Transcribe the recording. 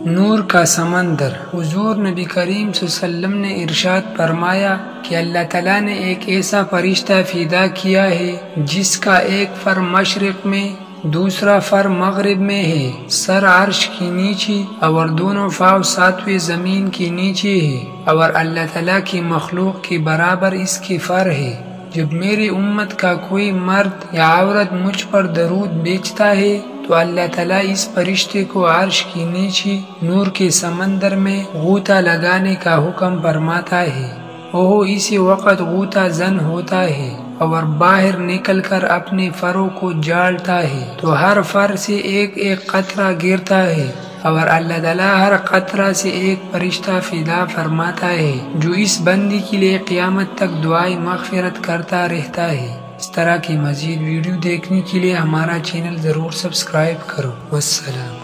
نور کا سمندر۔ حضور نبی کریم صلی اللہ علیہ وسلم نے ارشاد فرمایا کہ اللہ تعالیٰ نے ایک ایسا فرشتہ پیدا کیا ہے جس کا ایک فر مشرق میں دوسرا فر مغرب میں ہے، سر عرش کی نیچے اور دونوں پاؤں ساتویں زمین کی نیچے ہے، اور اللہ تعالیٰ کی مخلوق کے برابر اس کے فر ہے۔ جب میری امت کا کوئی مرد یا عورت مجھ پر درود بیچتا ہے تو اللہ تعالیٰ اس فرشتے کو عرش کی نیچے نور کے سمندر میں غوطہ لگانے کا حکم فرماتا ہے۔ وہ اسی وقت غوطہ زن ہوتا ہے اور باہر نکل کر اپنے فروں کو جاڑتا ہے تو ہر فر سے ایک ایک قطرہ گرتا ہے، اور اللہ تعالیٰ ہر قطرہ سے ایک فرشتہ فدا فرماتا ہے جو اس بندی کے لیے قیامت تک دعائیں مغفرت کرتا رہتا ہے۔ اس طرح کی مزید ویڈیو دیکھنے کے لیے ہمارا چینل ضرور سبسکرائب کرو۔ والسلام۔